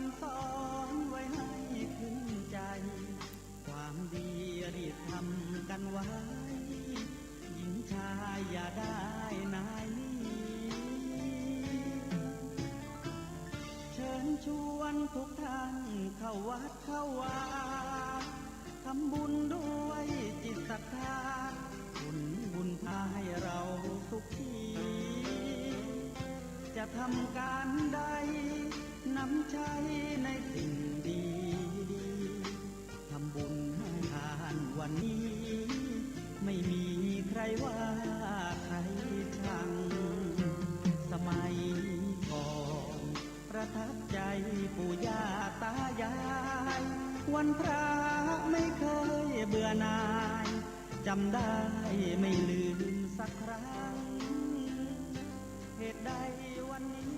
ำสอนไว้ให้ขึ้นใจความดีรีบทำกันไว้หญิงชายอย่าได้นายนี้เชิญชวนทุกท่านเข้าวัดเข้าวาทำบุญด้วยจิตศรัทธาผลบุญพาให้เราสุขีจะทำการใดนำใช้ในสิ่งดีดีทำบุญให้ทานวันนี้ไม่มีใครว่าใครชังสมัยก่อนประทับใจปู่ย่าตายายวันพระไม่เคยเบื่อหน่ายจำได้ไม่ลืมสักครั้งเหตุใดวันนี้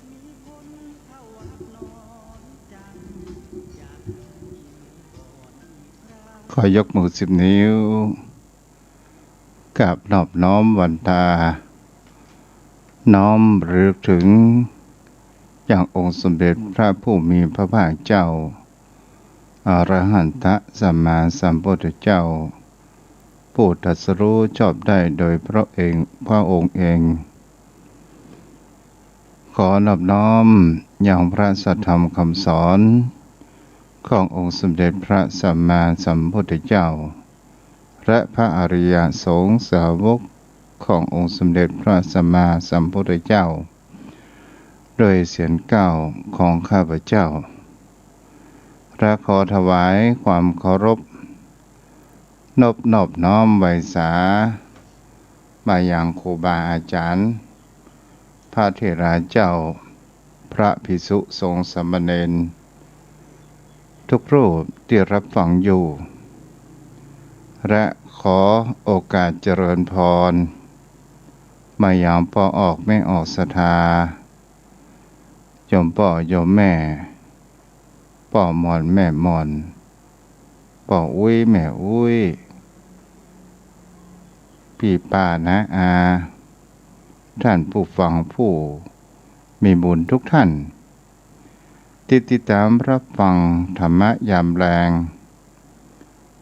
มีคนเข้าวัดนอนจังอยากมีก่อนอีกครั้งขอยกมือ10 นิ้วกับนอบน้อมวันตาน้อมรึกถึงอย่างองค์สมเด็จพระผู้มีพระภาคเจ้าอรหันตสัมมาสัมพุทธเจ้าผู้ตรัสรู้ชอบได้โดยพระองค์เองขอนอบน้อมอย่างพระสัทธรรมคำสอนขององค์สมเด็จพระสัมมาสัมพุทธเจ้าและพระอริยสงฆ์สาวกขององค์สมเด็จพระสัมมาสัมพุทธเจ้าโดยเสียงก้าวของข้าพเจ้าและขอถวายความเคารพนอบน้อมไว้สามายังครูบาอาจารย์พระเถราเจ้าพระภิกษุสงฆ์สามเณรทุกรูปที่รับฟังอยู่และขอโอกาสเจริญพรมายังพ่อออกแม่ออกศรัทธาโยมพ่อโยมแม่พ่อมอนแม่มอนพ่ออุ้ยแม่อุ้ยพี่ป้านะอาท่านผู้ฟังผู้มีบุญทุกท่านที่ติดตามรับฟังธรรมะยามแรง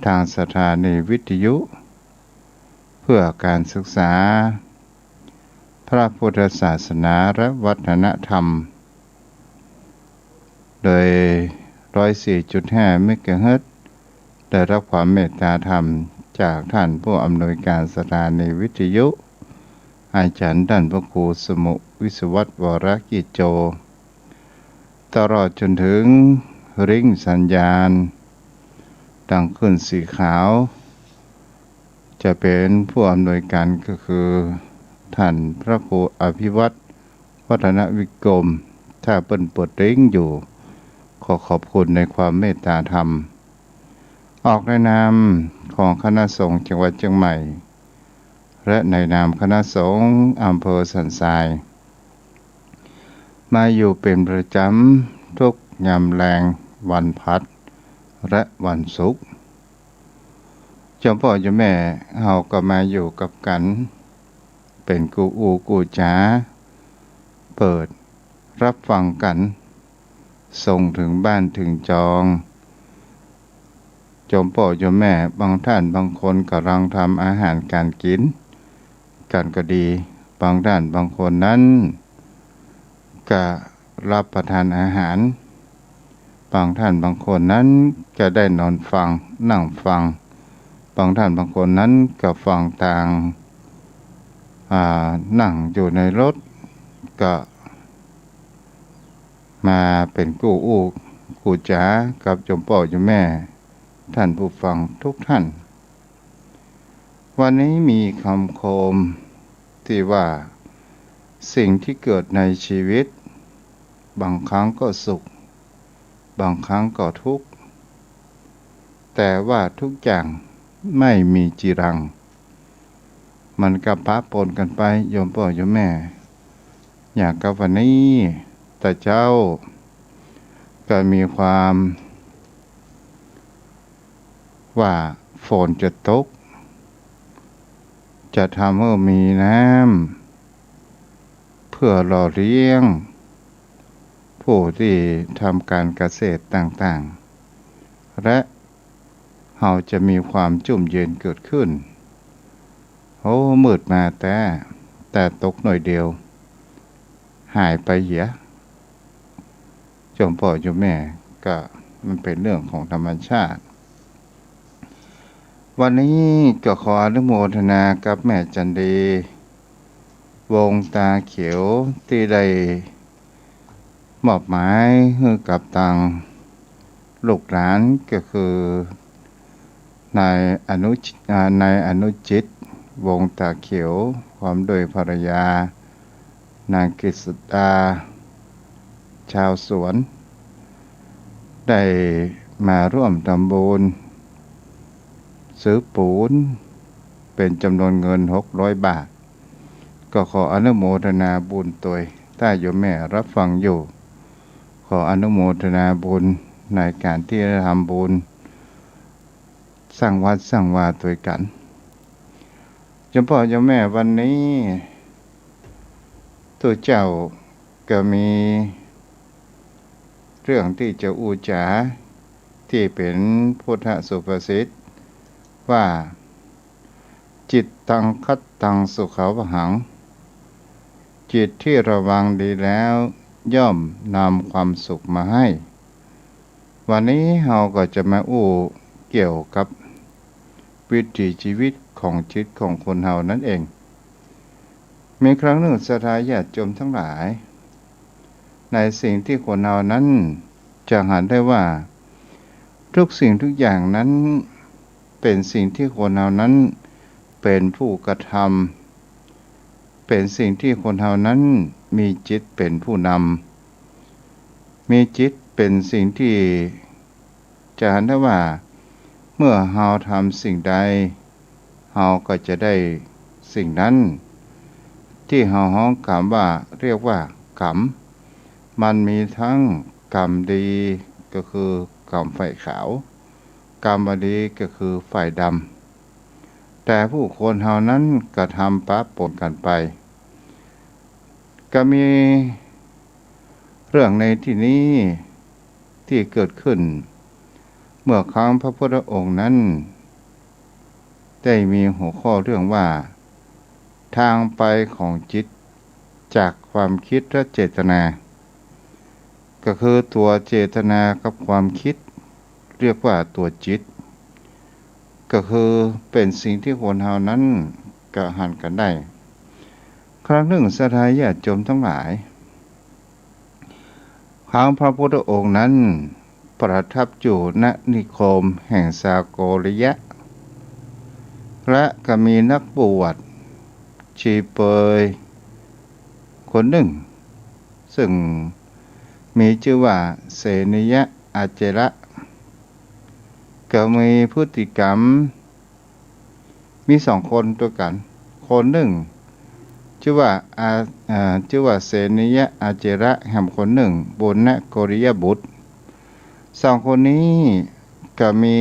ทางสถานีวิทยุเพื่อการศึกษาพระพุทธศาสนาและวัฒนธรรมโดย 104.5 เมกะเฮิรตซ์ได้รับความเมตตาธรรมจากท่านผู้อำนวยการสถานีวิทยุอาจารย์ท่านพระครูสมุวิศวัตรวรกิจโจตลอดจนถึงริ่งสัญญาณดังขึ้นสีขาวจะเป็นผู้อำนวยการก็คือท่านพระครูอภิวัตรวัฒนวิกรมถ้าเปิ้นเปิดริ่งอยู่ขอขอบคุณในความเมตตาธรรมออกในนามของคณะสงฆ์จังหวัดเชียงใหม่และในนามคณะสงฆ์อำเภอสันทรายมาอยู่เป็นประจำทุกยามแรงวันพัดและวันศุกร์เจ้าพ่อเจ้าแม่เฮาก็มาอยู่กับกันเป็นกูอูกูจ๋าเปิดรับฟังกันส่งถึงบ้านถึงจองโยมพ่อโยมแม่บางท่านบางคนกำลังทำอาหารการกินกันก็ดีบางท่านบางคนนั้นก็รับประทานอาหารบางท่านบางคนนั้นจะได้นอนฟังนั่งฟังบางท่านบางคนนั้นก็ฟังทางนั่งอยู่ในรถก็มาเป็นกู้อู้กูจ๋ากับโยมพ่อโยมแม่ท่านผู้ฟังทุกท่านวันนี้มีคำคมที่ว่าสิ่งที่เกิดในชีวิตบางครั้งก็สุขบางครั้งก็ทุกข์แต่ว่าทุกอย่างไม่มีจีรังมันก็ปะปนกันไปโยมพ่อโยมแม่อย่างกับวันนี้แต่เจ้าก็มีความว่าฝนจะตกจะทำให้มีน้ำเพื่อหล่อเลี้ยงพ ผู้ที่ทำการเกษตรต่างๆและเราจะมีความชุ่มเย็นเกิดขึ้นโอ้มืดมาแต่ตกหน่อยเดียวหายไปเหียจมพ่อจมแม่ก็มันเป็นเรื่องของธรรมชาติวันนี้ก็ขออนุโมทนากับแม่จันดีวงตาเขียวที่ได้มอบหมายให้กับทางลูกหลานก็คือนายอนุจิตวงตาเขียวพร้อมโดยภรรยานางกฤษดาชาวสวนได้มาร่วมทำบุญซื้อปูนเป็นจำนวนเงิน600 บาทก็ขออนุโมทนาบุญตัวถ้าโยมแม่รับฟังอยู่ขออนุโมทนาบุญในการที่ได้ทำบุญสร้างวัดสร้างวาตัวกันโยมพ่อโยมแม่วันนี้ตัวเจ้าก็มีเรื่องที่จะอูจาที่เป็นพุทธสุภาษิตว่าจิตตังคัตตังสุขาวหังจิตที่ระวังดีแล้วย่อมนำความสุขมาให้วันนี้เราก็จะมาเกี่ยวกับวิถีชีวิตของจิตของคนเรานั่นเองมีครั้งหนึ่งศรัทธาญาติโยมทั้งหลายในสิ่งที่คนเรานั้นจะเห็นได้ว่าทุกสิ่งทุกอย่างนั้นเป็นสิ่งที่คนเรานั้นเป็นผู้กระทำเป็นสิ่งที่คนเรานั้นมีจิตเป็นผู้นำมีจิตเป็นสิ่งที่จะเห็นได้ว่าเมื่อเราทำสิ่งใดเราก็จะได้สิ่งนั้นที่เราฮ้องกรรมว่าเรียกว่ากรรมมันมีทั้งกรรมดีก็คือกรรมฝ่ายขาวกรรมบดีก็คือฝ่ายดำแต่ผู้คนเฮานั้นกระทำปะปนกันไปก็มีเรื่องในที่นี้ที่เกิดขึ้นเมื่อครั้งพระพุทธองค์นั้นได้มีหัวข้อเรื่องว่าทางไปของจิตจากความคิดและเจตนาก็คือตัวเจตนากับความคิดเรียกว่าตัวจิตก็คือเป็นสิ่งที่คนเฮานั้นกระหันกันได้ครั้งหนึ่งศรัทธาญาติโยมทั้งหลายครั้งพระพุทธองค์นั้นประทับอยู่ณนิคมแห่งสาโกริยะและก็มีนักบวชชีเปยคนหนึ่งซึ่งมีชื่อว่าเสนิยะอาเจระก็มีพฤติกรรมมี2 คนตัวกันคนหนึ่งชื่อว่าเสนิยะอาเจระแห่งคนหนึ่งบุญณโกริยบุตร2 คนนี้ก็มี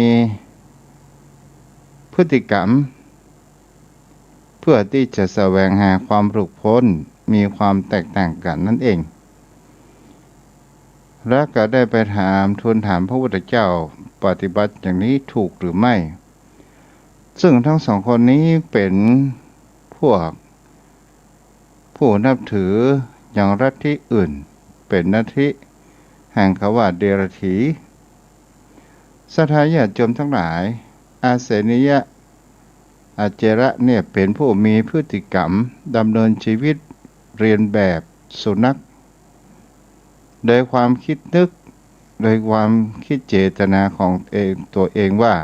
พฤติกรรมเพื่อที่จะแสวงหาความหลุดพ้นมีความแตกต่างกันนั่นเองและก็ได้ไปทูลถามพระพุทธเจ้าปฏิบัติอย่างนี้ถูกหรือไม่ซึ่งทั้ง2 คนนี้เป็นพวกผู้นับถืออย่างลัทธิอื่นเป็นลัทธิแห่งคำว่าเดรัจฉีศรัทธาญาติโยมทั้งหลายอาเสนิยะอาเจระเนี่ยเป็นผู้มีพฤติกรรมดำเนินชีวิตเรียนแบบสุนัขโดยความคิดนึกโดยความคิดเจตนาของตัวเองว่า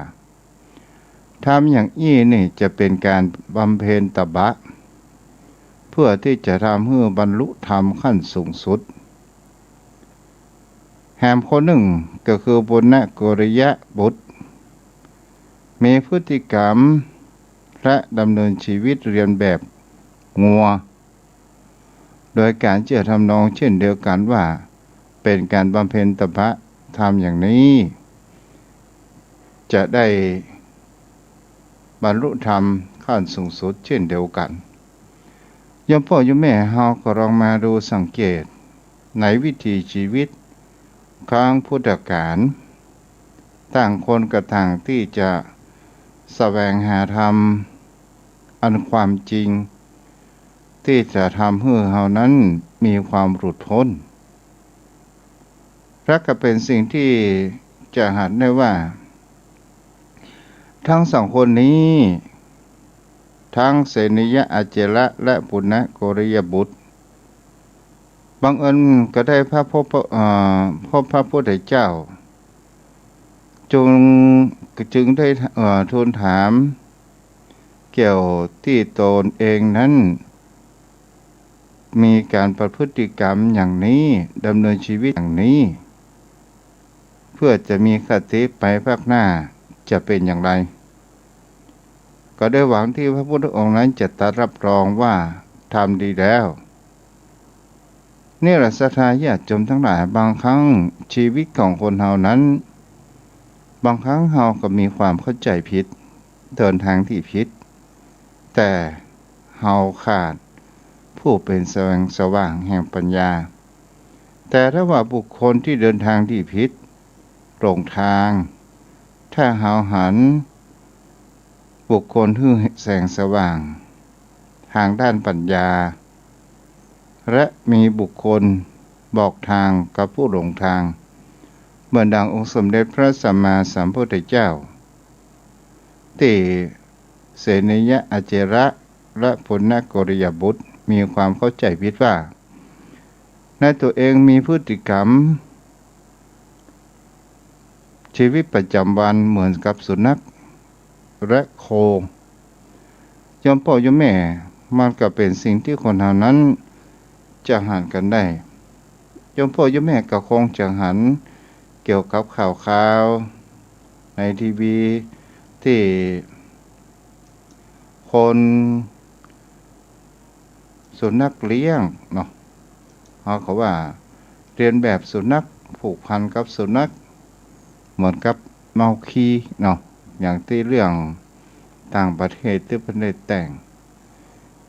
ทำอย่างอี้นี่จะเป็นการบำเพ็ญตบะเพื่อที่จะทำให้บรรลุธรรมขั้นสูงสุดแหมคนหนึ่งก็คือบุญณโกริยะบุตรมีพฤติกรรมและดำเนินชีวิตเรียนแบบงัวโดยการเชื่อทำนองเช่นเดียวกันว่าเป็นการบำเพ็ญตบะทำอย่างนี้จะได้บรรลุธรรมขั้นสูงสุดเช่นเดียวกันโยมพ่อโยมแม่เฮาก็ลองมาดูสังเกต ในวิถีชีวิตครั้งพุทธกาลต่างคนก็ต่างที่จะแสวงหาธรรมอันความจริงที่จะทำให้เฮานั้นมีความหลุดพ้นและก็เป็นสิ่งที่จะหันได้ว่าทั้งสองคนนี้ทั้งเสนิยะอาเจระและปุณณโกริยบุตรบังเอิญก็ได้พบพระพุทธเจ้าจึงได้ทูลถามเกี่ยวที่ตนเองนั้นมีการประพฤติกรรมอย่างนี้ดำเนินชีวิตอย่างนี้เพื่อจะมีคติไปภาคหน้าจะเป็นอย่างไรก็ได้หวังที่พระพุทธองค์นั้นจะตรัสรับรองว่าทำดีแล้วนี่แหละศรัทธาญาติโยมทั้งหลายบางครั้งชีวิตของคนเฮานั้นบางครั้งเฮาก็มีความเข้าใจผิดเดินทางที่ผิดแต่เฮาขาดผู้เป็นแสงสว่างแห่งปัญญาแต่ถ้าว่าบุคคลที่เดินทางที่ผิดหลงทางถ้าเฮาหันบุคคลที่แสงสว่างทางด้านปัญญาและมีบุคคลบอกทางกับผู้หลงทางเหมือนดังองค์สมเด็จพระสัมมาสัมพุทธเจ้าที่เสนิยะอาเจระและปุณณโกริยบุตรมีความเข้าใจผิดว่าในตัวเองมีพฤติกรรมชีวิตประจำวันเหมือนกับสุนัขและโคยอมพ่อยอมแม่มันก็เป็นสิ่งที่คนเหล่านั้นจะหันกันได้ยอมพ่อยอมแม่ก็คงจะหันเกี่ยวกับข่าวในทีวีที่คนสุนัขเลี้ยงเนาะเขาว่าเรียนแบบสุนัขผูกพันกับสุนัขเหมือนกับเมาคีเนาะอย่างที่เรื่องต่างประเทศที่ประเทศแต่ง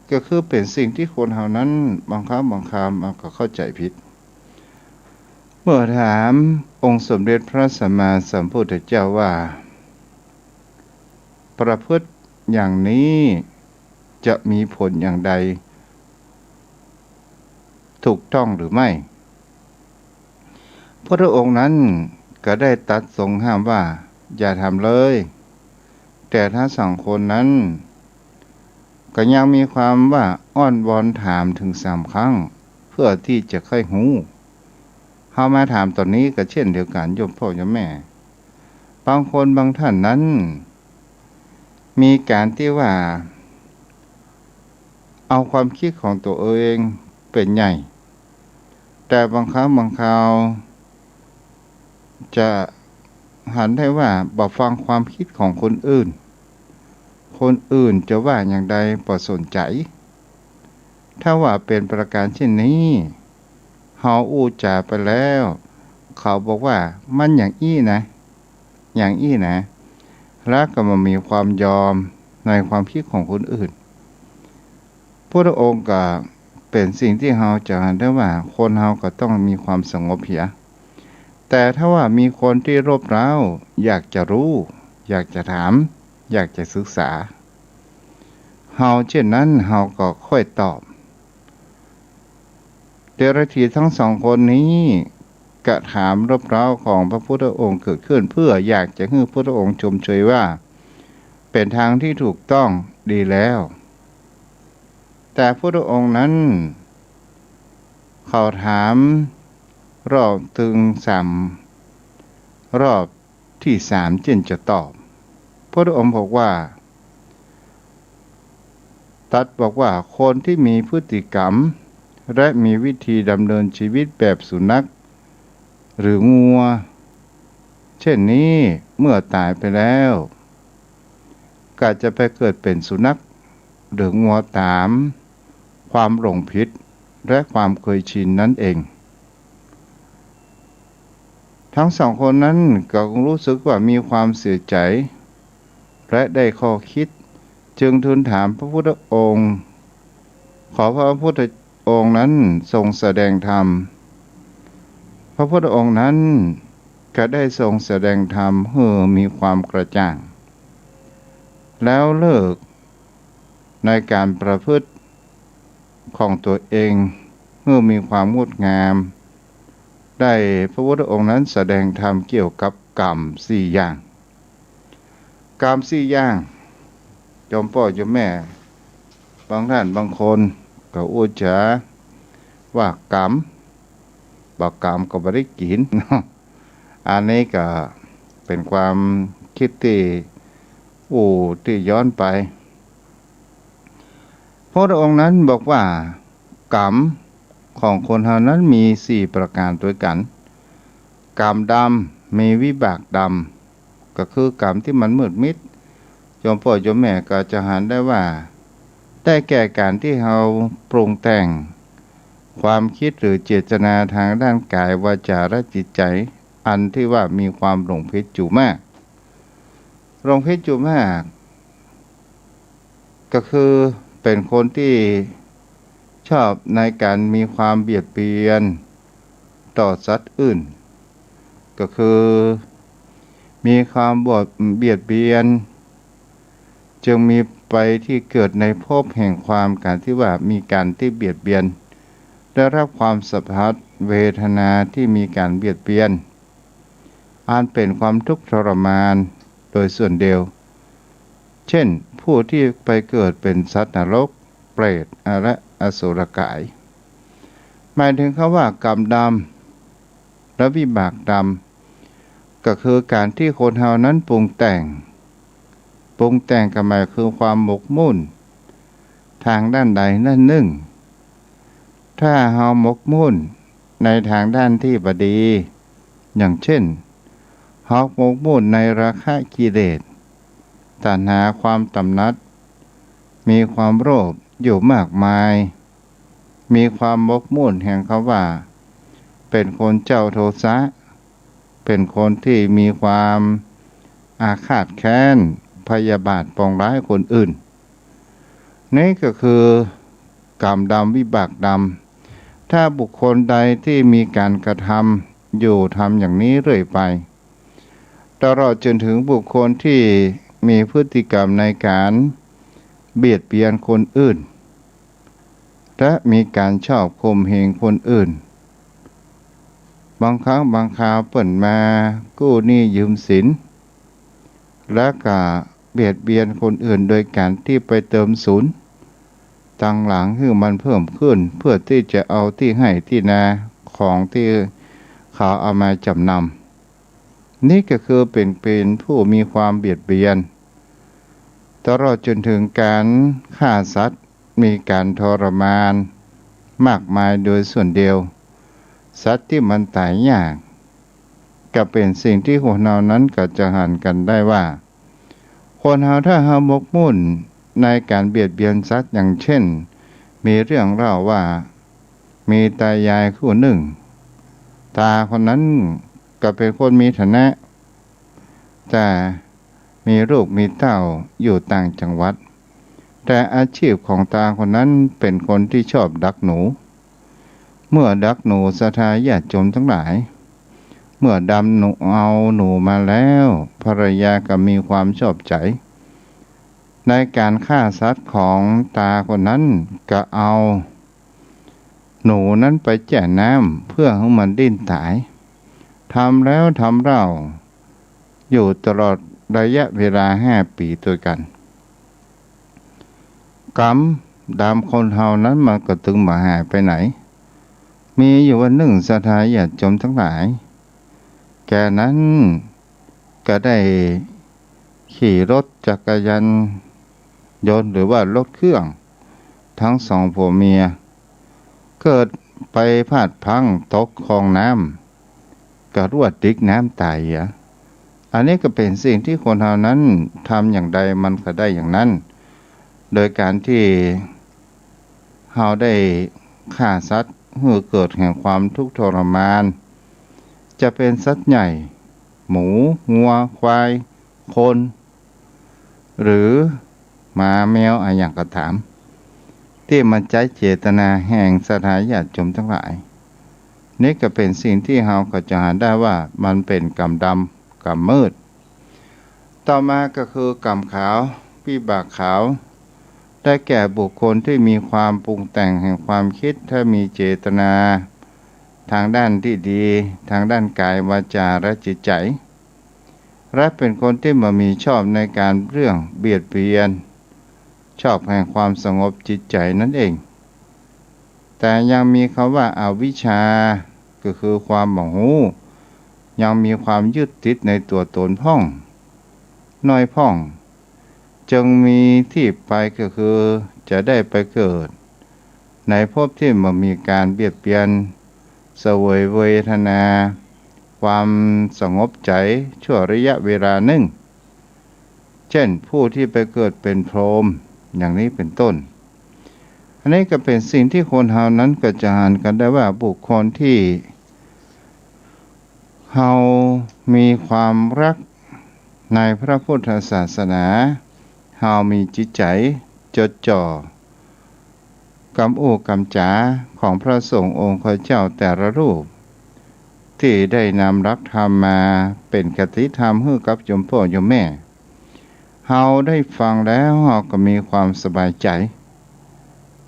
ก็คือเป็นสิ่งที่คนเหล่านั้นบางครั้งบางคราวมันก็เข้าใจผิดเมื่อถามองค์สมเด็จพระสัมมาสัมพุทธเจ้าว่าประพฤติอย่างนี้จะมีผลอย่างใดถูกต้องหรือไม่พระองค์นั้นก็ได้ตรัสทรงห้ามว่าอย่าทำเลยแต่ถ้าสองคนนั้นก็ยังมีความว่าอ้อนวอนถามถึง3 ครั้งเพื่อที่จะค่อยหูเฮามาถามตอนนี้ก็เช่นเดียวกันโยมพ่อโยมแม่บางคนบางท่านนั้นมีการที่ว่าเอาความคิดของตัวเองเป็นใหญ่แต่บางครั้งบางคราวจะหันได้ว่าบ่ฟังความคิดของคนอื่นคนอื่นจะว่าอย่างใดบ่สนใจถ้าว่าเป็นประการเช่นนี้เฮาอู้จาไปแล้วเขาบอกว่ามันอย่างอี้นะอย่างอี้นะแล้วก็มามีความยอมในความคิดของคนอื่นพระองค์ก็เป็นสิ่งที่เฮาจะหันได้ว่าคนเฮาก็ต้องมีความสงบเหียแต่ถ้าว่ามีคนที่รบเร้าอยากจะรู้อยากจะถามอยากจะศึกษาเฮาเช่นนั้นเฮาก็ค่อยตอบเดรัจฉีทั้งสองคนนี้กระถามรบเร้าของพระพุทธองค์เกิดขึ้นเพื่ออยากจะให้พระพุทธองค์ชมเชยว่าเป็นทางที่ถูกต้องดีแล้วแต่พระพุทธองค์นั้นเขาถามรอบถึงรอบที่3จึงจะตอบพระพุทธองค์บอกว่าตรัสบอกว่าคนที่มีพฤติกรรมและมีวิธีดำเนินชีวิตแบบสุนัขหรืองัวเช่นนี้เมื่อตายไปแล้วก็จะไปเกิดเป็นสุนัขหรืองัวตามความหลงผิดและความเคยชินนั่นเองทั้งสองคนนั้นก็รู้สึกว่ามีความเสียใจและได้ข้อคิดจึงทูลถามพระพุทธองค์ขอพระพุทธองค์นั้นทรงแสดงธรรม พระพุทธองค์นั้นก็ได้ทรงแสดงธรรมให้มีความกระจ่างแล้วเลิกในการประพฤติของตัวเองเมื่อมีความงดงามได้พระพุทธองค์นั้นแสดงธรรมเกี่ยวกับกรรมสี่อย่างกรรมสี่อย่างจอมพ่อจอมแม่บางท่านบางคนก็อุจจาว่ากรรมบอกกรรมก็ไม่ได้กิน อันนี้ก็เป็นความคิดที่ย้อนไปพระองค์นั้นบอกว่ากรรมของคนเฮานั้นมี4ประการด้วยกันกรรมดำมีวิบากดำก็คือกรรมที่มันมืดมิดโยมพ่อโยมแม่ก็จะหันได้ว่าได้แก่การที่เราปรุงแต่งความคิดหรือเจตนาทางด้านกายวาจาและจิตใจอันที่ว่ามีความหลงผิดอยู่มากหลงผิดอยู่มากก็คือเป็นคนที่ชอบในการมีความเบียดเบียนต่อสัตว์อื่นก็คือมีความเบียดเบียนจึงมีไปที่เกิดในภพแห่งความการที่ว่ามีการที่เบียดเบียนได้รับความสัมผัสเวทนาที่มีการเบียดเบียนอันเป็นความทุกข์ทรมานโดยส่วนเดียวเช่นผู้ที่ไปเกิดเป็นสัตว์นรกเปรตและอสุรกายหมายถึงคำว่ากรรมดำและวิบากดำก็คือการที่คนเฮานั้นปรุงแต่งก็หมายคือความหมกมุ่นทางด้านใดนั่นหนึ่งถ้าเฮาหมกมุ่นในทางด้านที่บดีอย่างเช่นเฮาหมกมุ่นในราคะกิเลสตัณหาความตำหนัดมีความโลภอยู่มากมายมีความหมกมุ่นแห่งคำว่าเป็นคนเจ้าโทสะเป็นคนที่มีความอาฆาตแค้นพยาบาทปองร้ายคนอื่นนี่ก็คือกรรมดำวิบากดำถ้าบุคคลใดที่มีการกระทำอยู่ทำอย่างนี้เรื่อยไปตลอดจนถึงบุคคลที่มีพฤติกรรมในการเบียดเบียนคนอื่นและมีการชอบข่มเหงคนอื่นบางครั้งบางคราวเปิ่นมากู้หนี้ยืมสินและก็เบียดเบียนคนอื่นโดยการที่ไปเติมศูนย์ตั้งหลังให้มันเพิ่มขึ้นเพื่อที่จะเอาที่ให้ที่นาของที่เขาเอามาจำนำนี่ก็คือเป็นผู้มีความเบียดเบียนตลอดจนถึงการฆ่าสัตว์มีการทรมานมากมายโดยส่วนเดียวสัตว์ที่มันตายยากก็เป็นสิ่งที่คนเรานั้นก็จะหันกันได้ว่าคนเราถ้าเราหมกมุ่นในการเบียดเบียนสัตว์อย่างเช่นมีเรื่องเล่าว่ามีตายายคู่หนึ่งตาคนนั้นก็เป็นคนมีฐานะแต่มีลูกมีเต้าอยู่ต่างจังหวัดแต่อาชีพของตาคนนั้นเป็นคนที่ชอบดักหนูเมื่อดักหนูศรัทธาญาติโยมทั้งหลายเมื่อดำหนูเอาหนูมาแล้วภรรยาก็มีความชอบใจในการฆ่าสัตว์ของตาคนนั้นก็เอาหนูนั้นไปแช่น้ำเพื่อให้มันดิ้นตายทำแล้วทำเล่าอยู่ตลอดระยะเวลา5 ปีด้วยกันกรรมดำคนเฮานั้นมันก็ถึงมาหายไปไหนมีอยู่วันหนึ่งศรัทธาญาติโยมทั้งหลายแกนั้นก็ได้ขี่รถจักรยานยนต์หรือว่ารถเครื่องทั้ง2ผัวเมียเกิดไปพลาดพลั้งตกคลองน้ำกระรวดดิกน้ำตายอันนี้ก็เป็นสิ่งที่คนเหล่านั้นทำอย่างใดมันก็ได้อย่างนั้นโดยการที่เราได้ฆ่าสัตว์เพื่อเกิดแห่งความทุกข์ทรมานจะเป็นสัตว์ใหญ่หมูงัวควายคนหรือหมาแมวอะไรอย่างก็ตามที่มันใจเจตนาแห่งศรัทธาญาติโยมทั้งหลาย นี่ก็เป็นสิ่งที่เราก็จะหาได้ว่ามันเป็นกรรมดำกรรมมืดต่อมาก็คือกรรมขาววิบากขาวได้แก่บุคคลที่มีความปรุงแต่งแห่งความคิดถ้ามีเจตนาทางด้านที่ดีทางด้านกายวาจาและจิตใจและเป็นคนที่มีชอบในการเรื่องเบียดเบียนชอบแห่งความสงบจิตใจนั่นเองแต่ยังมีคำว่าอวิชชาก็คือความหมองหูยังมีความยึดติดในตัวตนพ่องน้อยพ่องจึงมีที่ไปก็คือจะได้ไปเกิดในภพที่มันมีการเบียดเบียนเสวยเวทนาความสงบใจชั่วระยะเวลาหนึ่งเช่นผู้ที่ไปเกิดเป็นพรหมอย่างนี้เป็นต้นอันนี้ก็เป็นสิ่งที่คนเฮานั้นก็จะอ่านกันได้ว่าบุคคลที่เฮามีความรักในพระพุทธศาสนาเฮามีจิตใจจดจ่อกำอู้กำจ๋าของพระสงฆ์องค์ข้าเจ้าแต่ละรูปที่ได้นำรักธรรมมาเป็นคติธรรมให้กับโยมพ่อโยมแม่เฮาได้ฟังแล้วเฮาก็มีความสบายใจ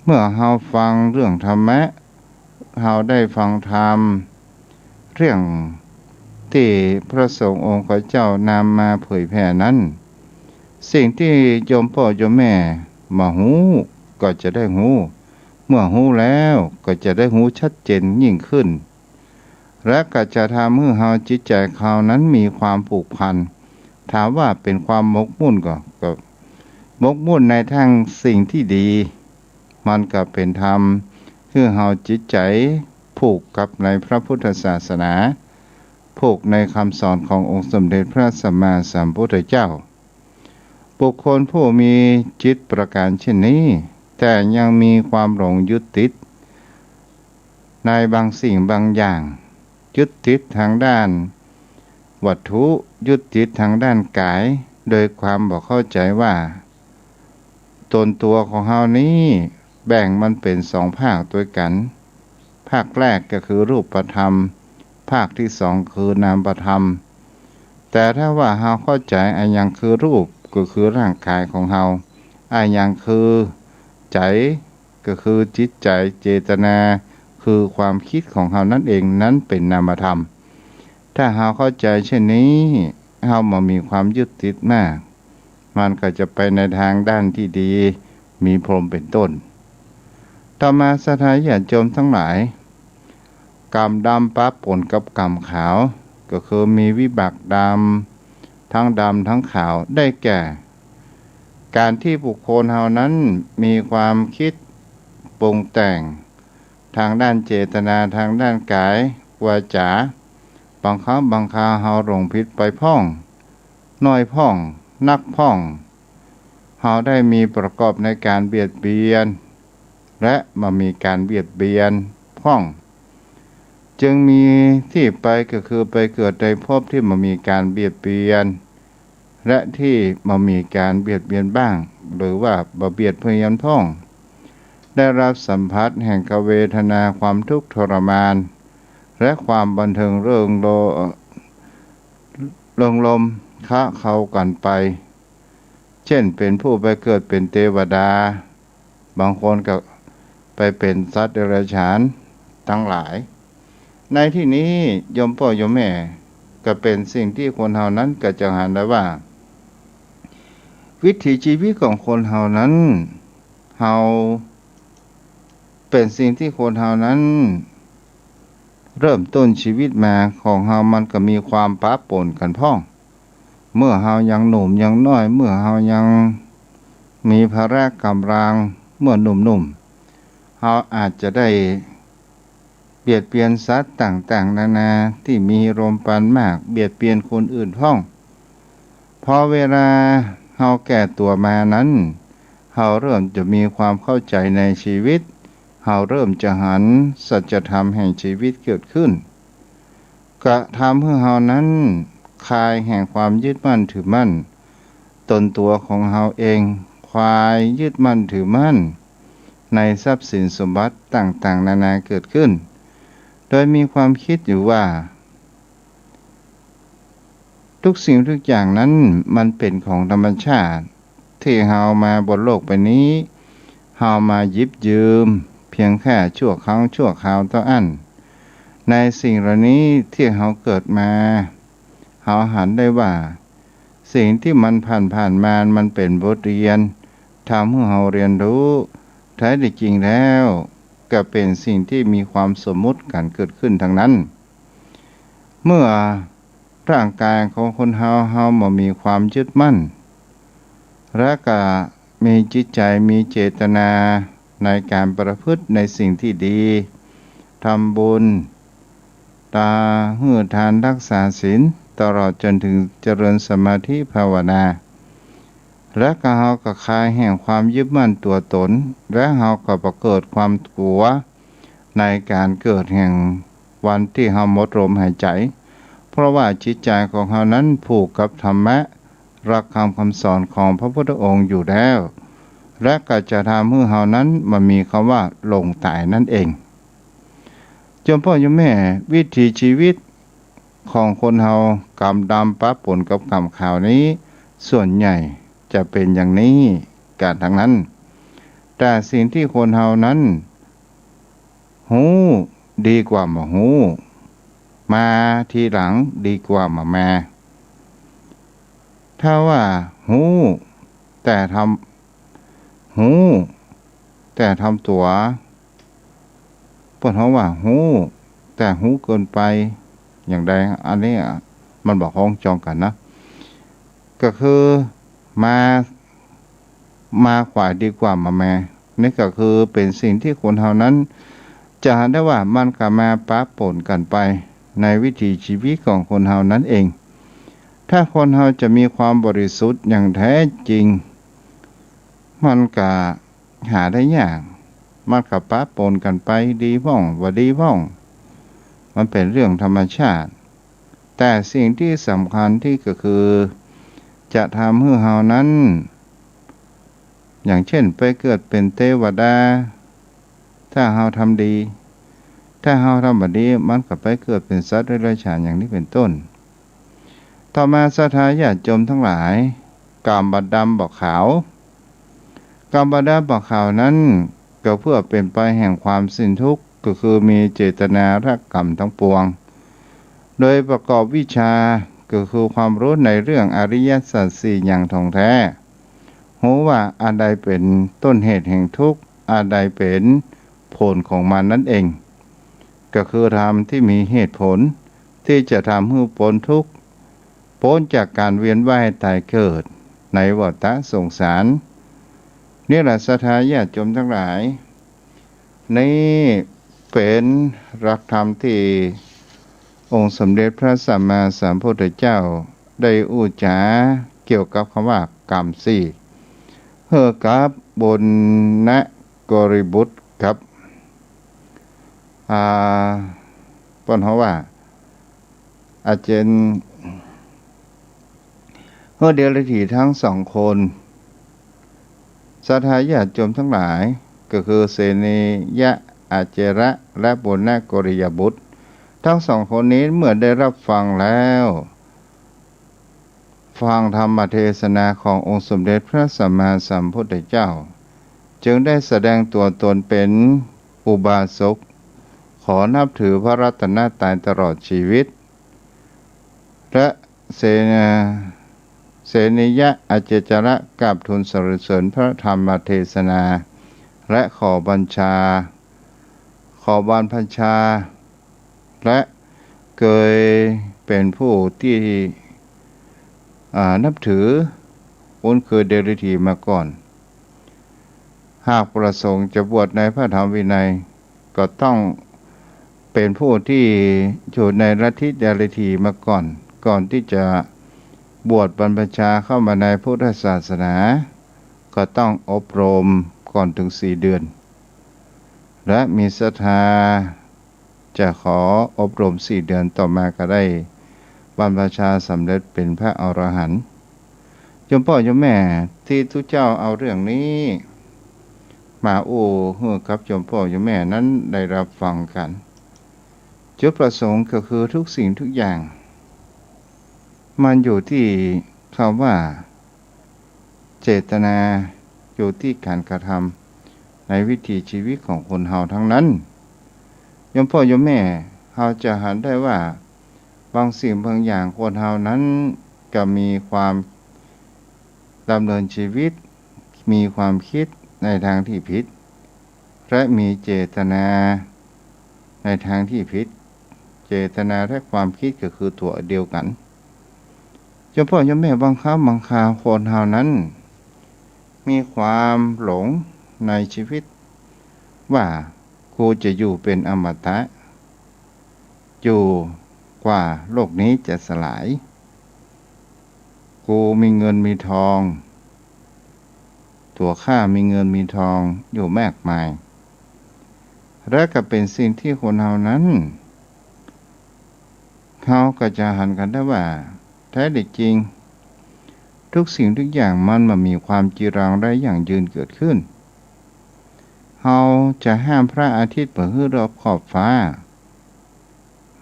เมื่อเฮาฟังเรื่องธรรมะเฮาได้ฟังธรรมเรื่องที่พระสงฆ์องค์ข้าเจ้านำมาเผยแผ่นั้นสิ่งที่โยมพ่อโยมแม่มาหูก็จะได้หูเมื่อหูแล้วก็จะได้หูชัดเจนยิ่งขึ้นและก็จะทำให้เฮาจิตใจเขานั้นมีความผูกพันถามว่าเป็นความหมกมุ่นก็หมกมุ่นในทางสิ่งที่ดีมันก็เป็นธรรมคือเฮาจิตใจผูกกับในพระพุทธศาสนาผูกในคำสอนขององค์สมเด็จพระสัมมาสัมพุทธเจ้าบุคคลผู้มีจิตประการเช่นนี้แต่ยังมีความหลงยึดติดในบางสิ่งบางอย่างยึดติดทางด้านวัตถุยึดติดทางด้านกายโดยความบอกเข้าใจว่าตนตัวของเฮานี้แบ่งมันเป็นสองภาคด้วยกันภาคแรกก็คือรูปธรรมภาคที่สองคือนามธรรมแต่ถ้าว่าเฮาเข้าใจอันยังคือรูปก็คือร่างกายของเฮาอันยังคือใจก็คือจิตใจเจตนาคือความคิดของเฮานั่นเองนั้นเป็นนามธรรมถ้าเฮาเข้าใจเช่นนี้เฮามามีความยึดติดมากมันก็จะไปในทางด้านที่ดีมีพรหมเป็นต้นต่อมาสถานญาติโยมทั้งหลายกรรมดำปะปนกับกรรมขาวก็คือมีวิบากดำทั้งขาวได้แก่การที่บุคคลเฮานั้นมีความคิดปรุงแต่งทางด้านเจตนาทางด้านกายวาจาบางครั้งบางคราวเฮาหลงผิดไปพ่องน้อยพ่องนักพ่องเฮาได้มีประกอบในการเบียดเบียนและมามีการเบียดเบียนพ่องจึงมีที่ไปก็คือไปเกิดในภพที่มามีการเบียดเบียนและที่มามีการเบียดเบียนบ้างหรือว่าบ่เบียดเบียนพ่องได้รับสัมผัสแห่งกเวทนาความทุกข์ทรมานและความบันเทิงเริงลมค้าเข้ากันไปเช่นเป็นผู้ไปเกิดเป็นเทวดาบางคนก็ไปเป็นสัตว์เดรัจฉานทั้งหลายในที่นี้โยมพ่อโยมแม่ก็เป็นสิ่งที่คนเฮานั้นก็จะเห็นได้ว่าวิถีชีวิตของคนเฮานั้นเฮาเป็นสิ่งที่คนเฮานั้นเริ่มต้นชีวิตมาของเฮามันก็มีความปะปนกันพ้องเมื่อเฮายังหนุ่มยังน้อยเมื่อเฮายังมีพละกำลังเมื่อหนุ่มเฮาอาจจะได้เบียดเบียนสัตว์ต่างๆนานาที่มีลมปานมากเบียดเบียนคนอื่นพ้องพอเวลาเฮาแก่ตัวมานั้นเฮาเริ่มจะมีความเข้าใจในชีวิตเฮาเริ่มจะหันสัจธรรมแห่งชีวิตเกิดขึ้นกระทำให้เฮานั้นคลายแห่งความยึดมั่นถือมั่นตนตัวของเฮาเองคลายยึดมั่นถือมั่นในทรัพย์สินสมบัติต่างๆนานาเกิดขึ้น โดยมีความคิดอยู่ว่าทุกสิ่งทุกอย่างนั้นมันเป็นของธรรมชาติที่เฮามาบนโลกใบนี้เฮามาหยิบยืมเพียงแค่ชั่วครั้งชั่วคราวเท่านั้นในสิ่งเหล่านี้ที่เฮาเกิดมาเฮาหันได้ว่าสิ่งที่มันผ่านมามันเป็นบทเรียนทำให้เฮาเรียนรู้แท้จริงแล้วก็เป็นสิ่งที่มีความสมมุติกันเกิดขึ้นทั้งนั้นเมื่อร่างกายของคนเฮาบ่มีความยึดมั่นและก็มีจิตใจมีเจตนาในการประพฤติในสิ่งที่ดีทำบุญให้ทานรักษาศีลตลอดจนถึงเจริญสมาธิภาวนาและก็เฮาก็คลายแห่งความยึดมั่นตัวตนและเฮาก็ประเกิดความกลัวในการเกิดแห่งวันที่เฮาหมดลมหายใจเพราะว่าจิตใจของเฮานั้นผูกกับธรรมะรักคำสอนของพระพุทธองค์อยู่แล้วและก็จะทำให้เฮานั้นมันมีคำว่าลงตายนั่นเองจมพ่อจมแม่วิถีชีวิตของคนเฮากรรมดำปะปนกับกรรมขาวนี้ส่วนใหญ่จะเป็นอย่างนี้กันทั้งนั้นแต่สิ่งที่คนเฮานั้นหูดีกว่ามาหูมาทีหลังดีกว่ามาถ้าว่าหูแต่ทำตัวเพิ่นเฮาว่าหูแต่หูเกินไปอย่างใดอันนี้มันบอกห้องจองกันนะก็คือมาขวาดีกว่ามาแม่นี่ก็คือเป็นสิ่งที่คนเฮานั้นจะเห็นได้ว่ามันก็มาปะปนกันไปในวิถีชีวิตของคนเฮานั้นเองถ้าคนเฮาจะมีความบริสุทธิ์อย่างแท้จริงมันก็หาได้ยากมันก็ปะปนกันไปดีบ้องบ่ดีบ้องมันเป็นเรื่องธรรมชาติแต่สิ่งที่สำคัญที่ก็คือจะทำให้เฮานั้นอย่างเช่นไปเกิดเป็นเทวดาถ้าเฮาทำดีถ้าเฮาทำบ่ดีมันก็ไปเกิดเป็นสัตว์เดรัจฉานอย่างนี้เป็นต้นต่อมาศรัทธาญาติโยมทั้งหลายกามบัดดำบอกขาวกามบัดดำบอกขาวนั้นก็เพื่อเป็นไปแห่งความสิ้นทุกข์ก็คือมีเจตนารักกรรมทั้งปวงโดยประกอบวิชาก็คือความรู้ในเรื่องอริยสัจสี่อย่างท่องแท้รู้ว่าอันใดเป็นต้นเหตุแห่งทุกข์อันใดเป็นผลของมันนั่นเองก็คือธรรมที่มีเหตุผลที่จะทำให้พ้นทุกข์พ้นจากการเวียนว่ายตายเกิดในวัฏสงสารนี่แหละศรัทธาญาติโยมทั้งหลายนี่เป็นหลักธรรมที่องค์สมเด็จพระสัมมาสัมพุทธเจ้าได้อุจจาเกี่ยวกับคำว่ากรรมสี่เพื่อกับบุญนะกริบุตรครับปนเขาว่าอาจารย์เมื่อเดรัจฉีทั้งสองคนศรัทธาญาติโยมทั้งหลายก็คือเสนียะอาเจระและบุญนะกริยบุตรทั้งสองคนนี้เมื่อได้รับฟังแล้วฟังธรรมเทศนาขององค์สมเด็จพระสัมมาสัมพุทธเจ้าจึงได้แสดงตัวตนเป็นอุบาสกขอนับถือพระรัตนตรัยตลอดชีวิตและเสนิยะอาเจจระกราบทูลสรรเสริญพระธรรมเทศนาและขอบัญชาและเคยเป็นผู้ที่นับถือคุ้นเคยเดรัจฉีมาก่อนหากประสงค์จะบวชในพระธรรมวินัยก็ต้องเป็นผู้ที่อยู่ในลัทธิเดรัจฉีมาก่อนที่จะบวชบรรพชาเข้ามาในพุทธศาสนาก็ต้องอบรมก่อนถึง4 เดือนและมีศรัทธาจะขออบรม4 เดือนต่อมาก็ได้บรรพชาสำเร็จเป็นพระอรหันต์โยมพ่อโยมแม่ที่ทุกเจ้าเอาเรื่องนี้มาให้กับโยมพ่อโยมแม่นั้นได้รับฟังกัน จุดประสงค์ก็คือทุกสิ่งทุกอย่างมันอยู่ที่คำว่าเจตนาอยู่ที่การกระทำในวิถีชีวิตของคนเฮาทั้งนั้นโยมพ่อโยมแม่เฮาจะหันได้ว่าบางสิ่งบางอย่างคนเฮานั้นก็มีความดำเนินชีวิตมีความคิดในทางที่ผิดและมีเจตนาในทางที่ผิดเจตนาและความคิดก็คือตัวเดียวกันโยมพ่อโยมแม่บางครั้งบางคราวคนเฮานั้นมีความหลงในชีวิตว่ากูจะอยู่เป็นอมตะอยู่กว่าโลกนี้จะสลายกูมีเงินมีทองตัวข้ามีเงินมีทองอยู่มากมายและก็เป็นสิ่งที่คนเฮานั้นเขาก็จะหันกันได้ว่าแท้จริงทุกสิ่งทุกอย่างมันมีความจีรังได้อย่างยืนเกิดขึ้นเราจะห้ามพระอาทิตย์เปิดให้รอบขอบฟ้า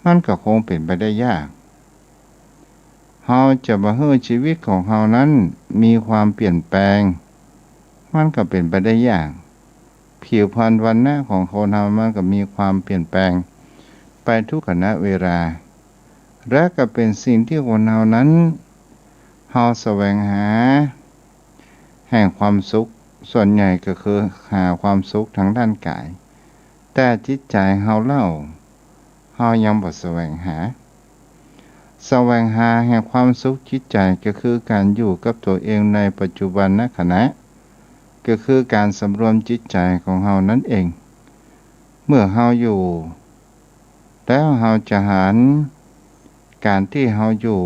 มันก็คงเป็นไปได้ยากเราจะมาให้ชีวิตของเรานั้นมีความเปลี่ยนแปลงมันก็เป็นไปได้ยากผิวพรรณวันหน้าของคนเรามันก็มีความเปลี่ยนแปลงไปทุกขณะเวลาและก็เป็นสิ่งที่คนเรานั้นเราแสวงหาแห่งความสุขส่วนใหญ่ก็คือหาความสุขทางด้านกายแต่จิตใจเราเล่าเรายังบ่แสวงหาแห่งความสุขจิตใจก็คือการอยู่กับตัวเองในปัจจุบันณขณะก็คือการสำรวมจิตใจของเรานั่นเองเมื่อเราอยู่แล้วเราจะหันการที่เราอยู่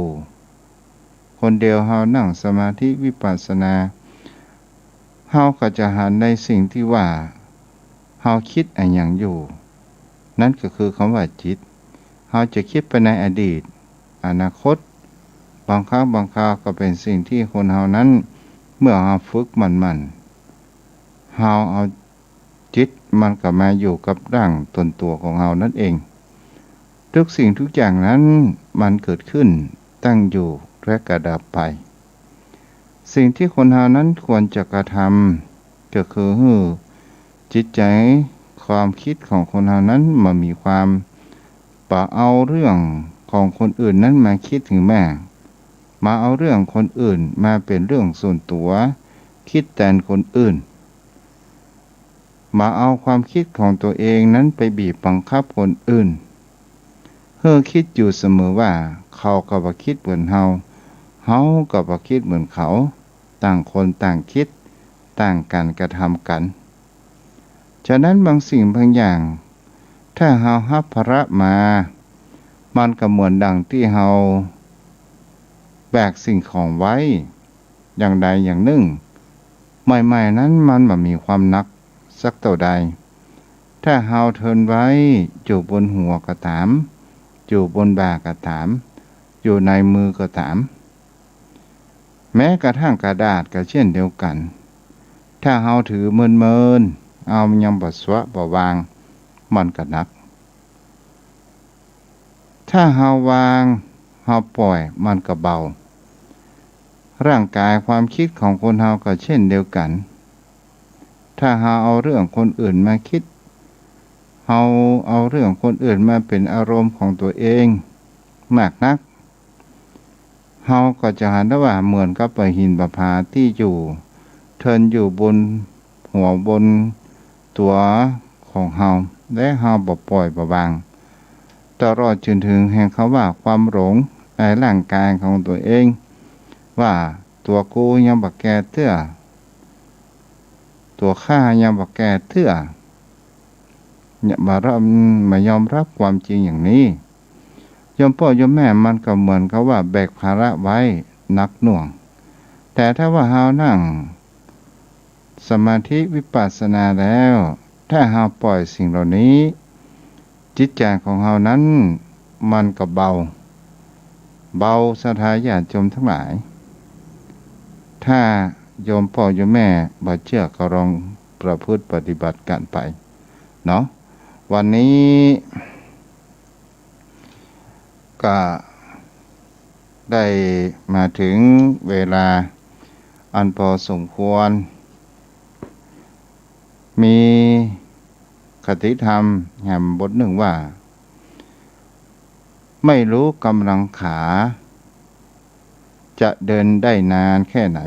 คนเดียวเรานั่งสมาธิวิปัสสนาเราก็จะหันในสิ่งที่ว่าเราคิดอะไรอย่างอยู่นั่นก็คือคำว่าจิตเราจะคิดไปในอดีตอนาคตบางครั้งบางคราวก็เป็นสิ่งที่คนเรานั้นเมื่อเราฝึกมันเราเอาจิตมันก็มาอยู่กับร่างตนตัวของเรานั่นเองทุกสิ่งทุกอย่างนั้นมันเกิดขึ้นตั้งอยู่และกระดับไปสิ่งที่คนเรานั้นควรจะกระทำก็คือจิตใจความคิดของคนเรานั้นมันมีความปะเอาเรื่องของคนอื่นนั้นมาคิดถึงแม่มาเอาเรื่องคนอื่นมาเป็นเรื่องส่วนตัวคิดแทนคนอื่นมาเอาความคิดของตัวเองนั้นไปบีบบังคับคนอื่นคิดอยู่เสมอว่าเขาก็บ่คิดเหมือนเฮาก็บ่คิดเหมือนเขาต่างคนต่างคิดต่างกันกระทำกันฉะนั้นบางสิ่งบางอย่างถ้าเฮารับภาระมามันก็เหมือนดังที่เฮาแบกสิ่งของไว้อย่างใดอย่างหนึ่งใหม่ๆนั้นมันบ่มีความหนักสักเท่าใดถ้าเฮาเทินไว้อยู่บนหัวก็ตามอยู่บนบ่าก็ตามอยู่ในมือก็ตามแม้กระทั่งกระดาษก็เช่นเดียวกันถ้าเฮาถือเมินเอายังบ่สวะบ่วางมันก็หนักถ้าเฮาวางเฮาปล่อยมันก็เบาร่างกายความคิดของคนเฮาก็เช่นเดียวกันถ้าเฮาเอาเรื่องคนอื่นมาคิดเฮาเอาเรื่องคนอื่นมาเป็นอารมณ์ของตัวเองมากนักเฮาก็จะหันได้ว่าเหมือนกับหินประภาที่อยู่เทินอยู่บนหัวบนตัวของเฮาและเฮาบ่ปล่อยบ่วางตลอดจนถึงแห่งเขาว่าความหลงในร่างกายของตัวเองว่าตัวกูยังบ่แก่เตื้อตัวข้ายังบ่แก่เตื้อมายอมรับความจริงอย่างนี้โยมพ่อโยมแม่มันก็เหมือนเขาว่าแบกภาระไว้หนักหน่วงแต่ถ้าว่าเฮานั่งสมาธิวิปัสสนาแล้วถ้าเฮาปล่อยสิ่งเหล่านี้จิตใจของเฮานั้นมันก็เบาศรัทธาญาติโยมทั้งหลายถ้าโยมพ่อโยมแม่บ่เชื่อก็ลองประพฤติปฏิบัติกันไปเนาะวันนี้ ก็ได้มาถึงเวลาอันพอสมควรมีคติธรรมแห่งบทหนึ่งว่าไม่รู้กำลังขาจะเดินได้นานแค่ไหน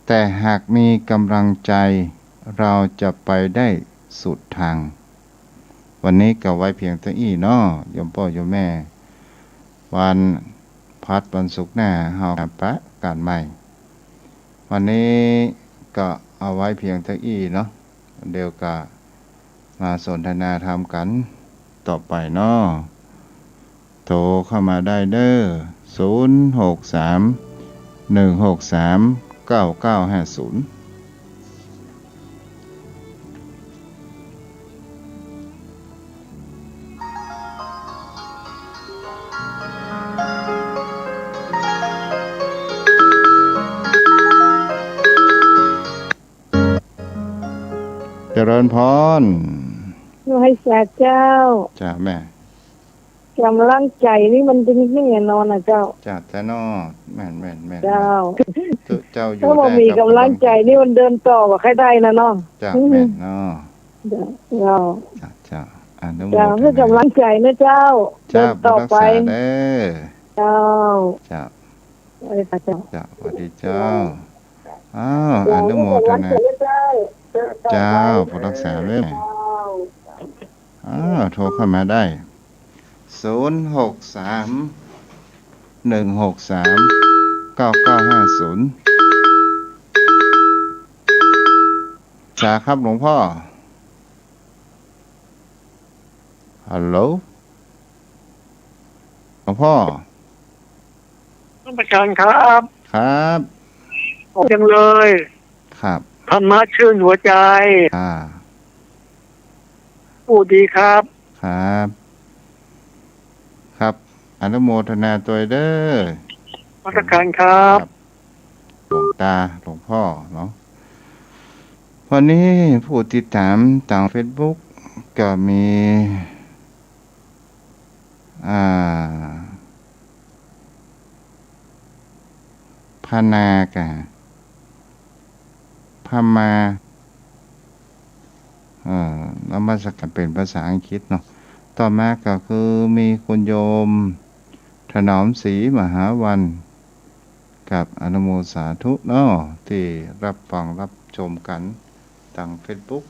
แต่หากมีกำลังใจเราจะไปได้สุดทางวันนี้ก็ไว้เพียงเท่านี้เนาะโยมพ่อโยมแม่วันพัดวันศุกร์หน้าเฮาปะกันใหม่วันนี้ก็เอาไว้เพียงเท่านี้เนาะเดี๋ยวก็มาสนทนาธรรมกันต่อไปเนาะโทรเข้ามาได้เด้อ0631639950เจริญพรโดยสาเจ้าจ้าแม่กำลังใจนี่มันจริงๆแน่นอนนะเจ้าจ้าแต่นอแม่นเจ้าเจ้าอยู่ถ้าบ่มีกำลังใจนี่มันเดินต่อบ่ใครได้นะเนาะจ้าแม่นเนาะเจ้าจ้าอนุโมทนาเจ้าให้กำลังใจนะเจ้าเดินต่อไปเด้อเจ้าจ้าสวัสดีเจ้าจ้าสวัสดีเจ้าอนุโมทนาเจ้าผู้รักษาเรื่องโทรเข้ามาได้0631639950จ้าครับหลวงพ่อฮัลโหลหลวงพ่อท่านประธานครับครับจังเลยครับธรรมะชื่นหัวใจพูดดีครับครับครับอนุโมทนาตัวเด้อมาตรการครับหลวงตาหลวงพ่อเนาะวันนี้ผู้ติดตามทาง Facebook ก็มีพานากะพามาแล้วมาสักกันเป็นภาษาอังกฤษเนาะต่อมาก็คือมีคุณโยมถนอมศรีมหาวันกับอนุโมสาธุเนาะที่รับฟังรับชมกันทาง Facebook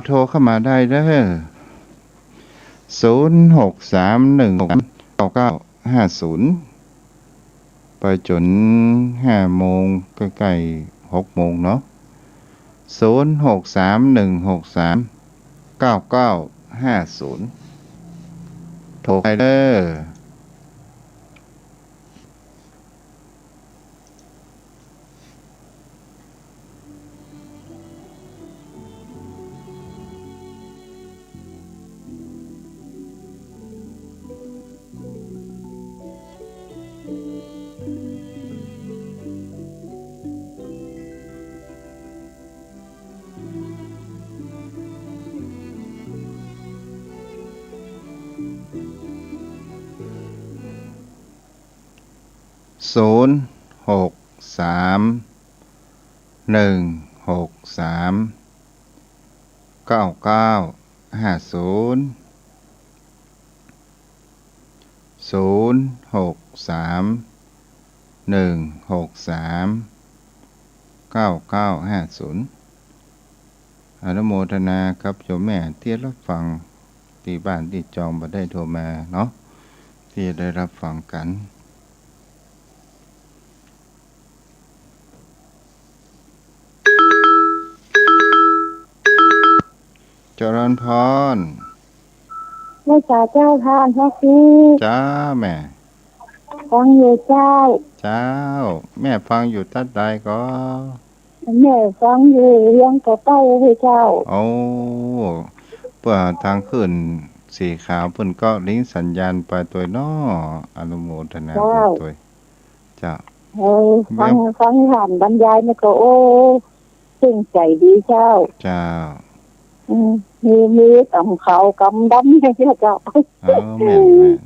โทรเข้ามาได้เด้อ0631999950ไปจน5 โมงใกล้ๆ6 โมงเนาะ0631639950โทรไปเด้อ0631639950 0631639950อนุโมทนาครับโยมแม่ที่รับฟังที่บ้านที่จองมาได้โทรมาเนาะที่ได้รับฟังกันเจริญพรแม่จ๋าเจ้าทานพ่อพี่จ้าแม่ฟังอยู่เจ้าแม่ฟังอยู่ทัดใดก็แม่ฟังอยู่เลี้ยงกระเต้าให้เจ้าเพื่อทางขึ้นสีขาวเพิ่นก็ลิงสัญญาณไปตัวน้ออนุโมทนาตัวจ้าฟังผ่านบรรยายนี่ก็ซึ้งใจดีเจ้า มีกำเขากำดำให้เจ้า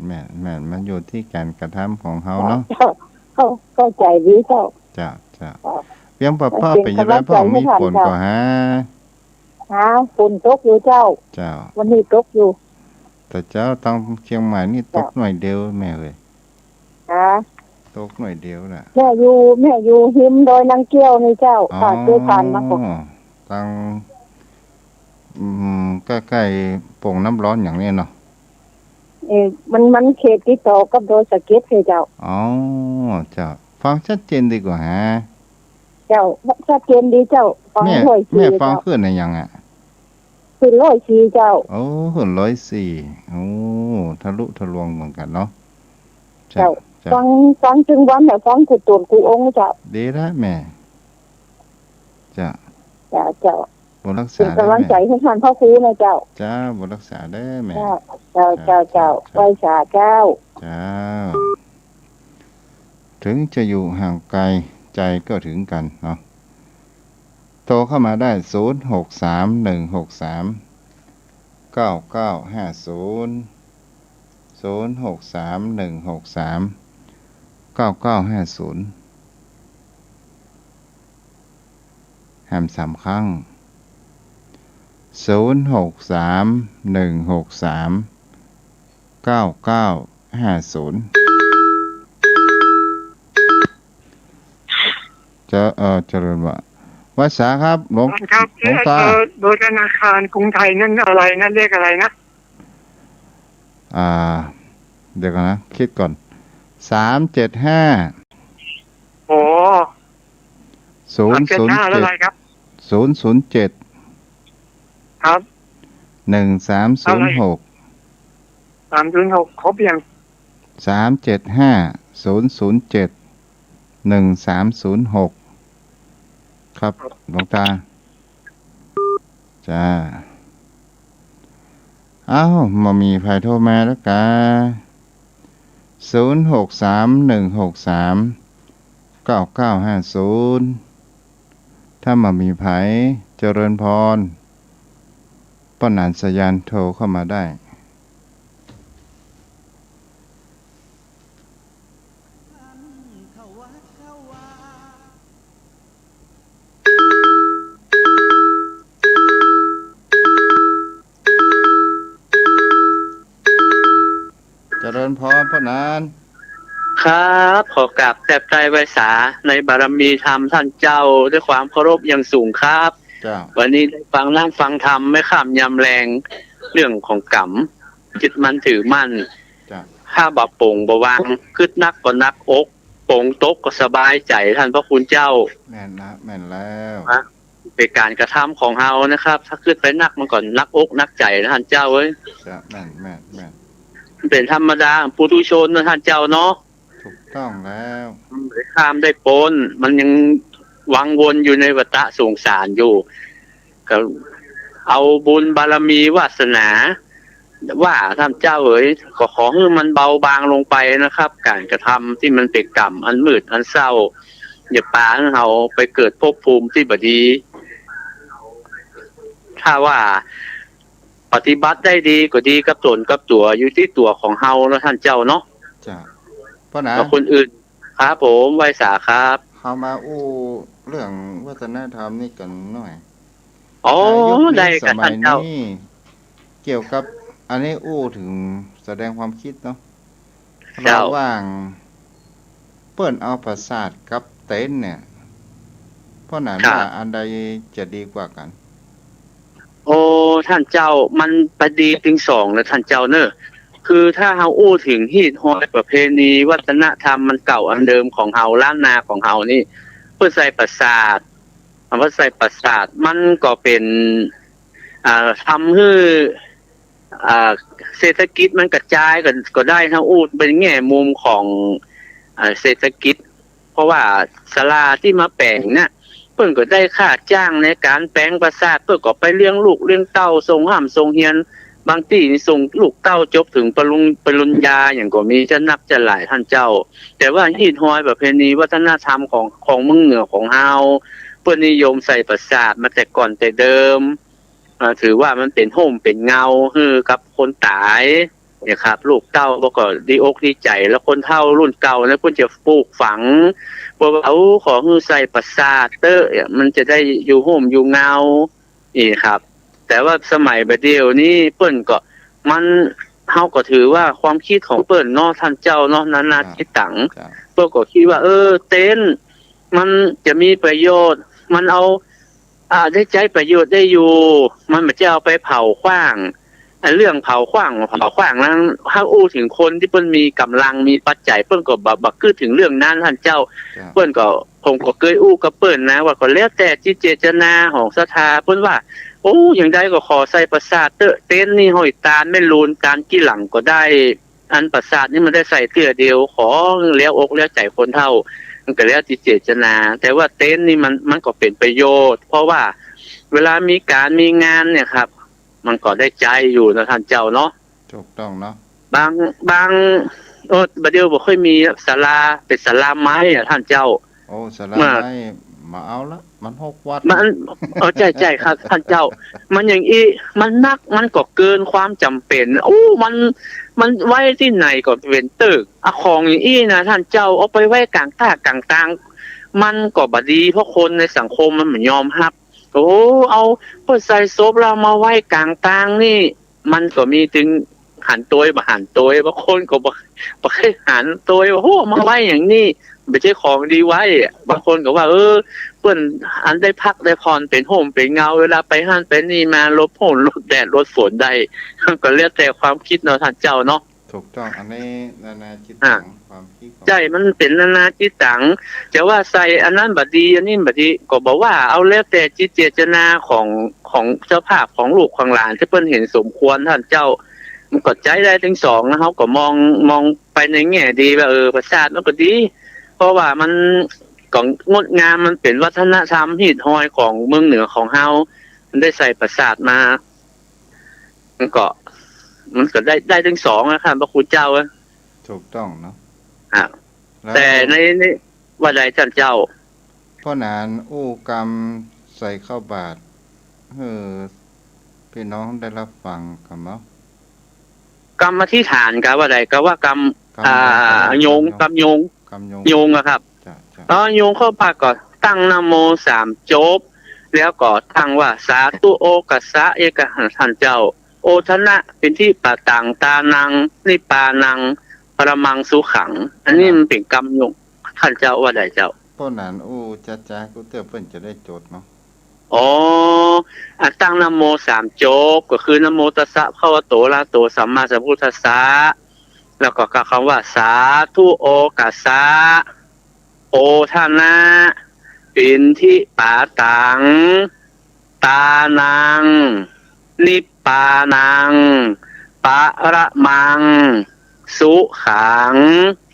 แม่นมันอยู่ที่การกระทำของเขาเนาะเข้าใจดีเจ้าจ้าเพียงพ่อเป็นยังไงพ่อมีฝนก็ฝนตกอยู่เจ้าวันนี้ตกอยู่แต่เจ้าต้องเชียงใหม่นี่ตกหน่อยเดียวแม่เลยตกหน่อยเดียวน่ะแม่อยู่หิมโดยนางเกี้ยวนี่เจ้าเคยผ่านมาก่อนตั้งใกล้ๆโป่งน้ำร้อนอย่างนี้เนาะมันเขตติดต่อกับโดยสะเก็ดเลยเจ้าเจ้าฟังชัดเจนดีกว่าเจ้าชัดเจนดีเจ้าฟัง104แม่ฟังขึ้นในยังขึ้น104เจ้าขึ้น104ทะลุทะลวงเหมือนกันเนาะเจ้าฟังจึงวันฟังกุดตวนกูองค์เจ้าดีแล้วแม่เจ้าบุรักษาเป็นกำลังใจให้ท่านพ่อครูนะเจ้าบุรักษาได้แม่เจ้าไว้สาเจ้าถึงจะอยู่ห่างไกลใจก็ถึงกันเนาะโทรเข้ามาได้0631639950แฮม3ครั้ง0631639950เจริญวาสาครับหลวงตาโดยธนาคารกรุงไทยนั่นอะไรนั่นเลขอะไรนะเดี๋ยวก่อนนะคิดก่อน375โอ้007อะไรครับ007ครับ1306 306ครบยัง375 007 1306ครับหลวงตาจ้ามามีไฟโทรมาแล้วกะ0631639950ถ้ามามีไผเจริญพรป้อนานสยานโทรเข้ามาได้เจริญพรพ่อนานครับขอกราบแทบใจไว้สาในบารมีธรรมท่านเจ้าด้วยความเคารพอย่างสูงครับวันนี้ได้ฟังนั่งฟังธรรมไม่ข้ามยำแรงเรื่องของกรรมจิตมันถือมั่นถ้าบาปงบวางคึดนักก็นักอกปงตกก็สบายใจท่านพระคุณเจ้าแม่นแล้วเป็นการกระทำของเฮานะครับถ้าขึ้นไปนักมันก่อนนักอกนักใจนะท่านเจ้าเว้ยแม่นเป็นธรรมดาปุถุชนนะท่านเจ้าเนาะถูกต้องแล้วได้ข้ามได้ปนมันยังวังวนอยู่ในวัฏสงสารอยู่ก็เอาบุญบารมีวาสนาว่าท่านเจ้าเอ๋ยก็ขอให้มันเบาบางลงไปนะครับการกระทำที่มันเป็นกรรมอันมืดอันเศร้าอย่าปาให้เราไปเกิดภพภูมิที่บดีถ้าว่าปฏิบัติได้ดีก็ดีกับตนกับตัวอยู่ที่ตัวของเฮาแล้วท่านเจ้าเนาะจ้ะเพราะนะคนอื่นครับผมไว้สาครับเฮามาเรื่องวัฒนธรรมนี่กันหน่อยได้กับท่านเจ้าเกี่ยวกับอันนี้ถึงแสดงความคิดเนาะระหว่างเปิ้นเอาประสาทกับเต้นเนี่ยเพราะนั้นว่าอันใดจะดีกว่ากันท่านเจ้ามันประดีถึง2นะท่านเจ้าเนอะคือถ้าเฮาถึงฮีดฮอยประเพณีวัฒนธรรมมันเก่าอันเดิมของเฮาล้านนาของเฮานี่เพื่อใส่ประสาทคำว่าใส่ประสาทมันก็เป็นทำให้เศรษฐกิจมันกระจายก็ได้เฮาเป็นแง่มุมของเศรษฐกิจเพราะว่าศาลาที่มาแปลงเนี่ยเพิ่นก็ได้ค่าจ้างในการแปลงประสาทเพิ่นก็ไปเลี้ยงลูกเลี้ยงเต้าส่งห้ำส่งเฮียนบางที่นี่ส่งลูกเต้าจบถึงปริญญาอย่างก็มีจะนับจะหลายท่านเจ้าแต่ว่าฮีดฮอยประเพณีวัฒนธรรมของเมืองเหนือของเฮาเพิ่นนิยมใส่ประสาทมาแต่ก่อนแต่เดิม ถือว่ามันเป็นห่มเป็นเงาคือกับคนตายเนี่ยครับลูกเต้าก็ดีอกดีใจแล้วคนเฒ่ารุ่นเก่าแล้วเพิ่นจะปลูกฝังว่าเอาขอฮือใส่ประสาทมันจะได้อยู่ห่มอยู่เงานี่ครับ แต่ว่าสมัยบัดเดียวนี้เปิ้นก็มันเฮาก็ถือว่าความคิดของเปิ้นเนาะท่านเจ้าเนาะนานาจิตตังเปิ้นก็คิดว่าเต็นท์มันจะมีประโยชน์มันเอาได้ใช้ประโยชน์ได้อยู่มันไม่จะเอาไปเผาขว้างเรื่องเผาขว้างนั้นถ้าอู้ถึงคนที่เปิ้นมีกำลังมีปัจจัยเปิ้นก็บักคือถึงเรื่องนั้นท่านเจ้าเปิ้นก็ผมก็เคยอู้กับเปิ้นนะว่าก็แล้วแต่จิตเจตนาของศรัทธาเปิ้นว่าโอ้อย่างใดก็ขอใส่ประสาทเต้นนี่ห้อยตาลไม่ลูนการกี่หลังก็ได้อันประสาทนี่มันได้ใส่เตื้อเดียวขอแล้วอกแล้วใจคนเท่ามันก็แล้วจิตเจตนาแต่ว่าเต้นนี่มันก็เป็นประโยชน์เพราะว่าเวลามีการมีงานเนี่ยครับมันก็ได้ใจอยู่นะท่านเจ้าเนาะถูกต้องเนาะบางบัดเดียวบ่ค่อยมีศาลาเป็นศาลาไม้อ่ะท่านเจ้าโอ้ศาลาไม้มาเอาละมัน6 วัดมันใจครับท่านเจ้ามันอย่างอีมันนักมันก็เกินความจำเป็นมันไว้ที่ไหนก็เป็นตึกของอย่างอีนะท่านเจ้าเอาไปไว้กลางกลางมันก็บ่ดีเพราะคนในสังคมมันไม่ยอมรับโอ้เอาเพิ่นใส่ศพเรามาไว้กลางต่างนี่มันก็มีถึงหันตัวบ่หันตัวบางคนก็บ่เคยหันตัวว่าโอ้มาไว้อย่างนี้ไม่ใช่ของดีไว้บางคนก็ว่าเพิ่นอันได้พักได้พรเป็นห่มเป็นเงาเวลาไปหันไปนี่มาลบฝนลบแดดลดฝนได้ก็แล้วแต่ความคิดเนาะท่านเจ้าเนาะถูกต้องอันนี้นานาจิตตังความคิดใช่มันเป็นนานาจิตตังจะว่าใส่อันนั้นบัดดีอันนี้บัดดีก็บอกว่าเอาแล้วแต่จิตเจตนาของเจ้าภาพของลูกของหลานที่เพิ่นเห็นสมควรท่านเจ้ามันก็ใจได้ทั้งสองนะเฮาก็มองไปในแง่ดีว่าประสาทมันก็ดีเพราะว่ามันก็งดงามมันเป็นวัฒนธรรมหิดห้อยของเมืองเหนือของเฮามันได้ใส่ประสาทมามันก็ได้ทั้งสองนะครับพระคุณเจ้าถูกต้องเนาะแต่ในว่าใดท่านเจ้าพ่อนานอู้กรรมใส่เข้าบาตรพี่น้องได้รับฟังกันเนาะกรรมที่ฐานกับว่าใดก็ว่ากรรมโยงกรรมโยงอะครับโยงเข้าปากก็ตั้งนะโม3จบแล้วก็ตั้งว่าสาธุโอกสะเอกหันท่านเจ้าโอทนะเป็นที่ปะตังตานังนิปานังปรมังสุขังอันนี้มันเป็นกรรมโยงท่านเจ้าว่าใดเจ้าพ่อหนานจ้ากูเตือเพิ่นจะได้โจทย์เนาะตั้งนะโม3จบก็คือนะโมตัสสะภะคะวะโตอะระหะโตสัมมาสัมพุทธัสสะแล้วก็คำว่าสาธุโอกสะโอทนะเป็นที่ปาตังตานังนิปปานังปะระมังสุขัง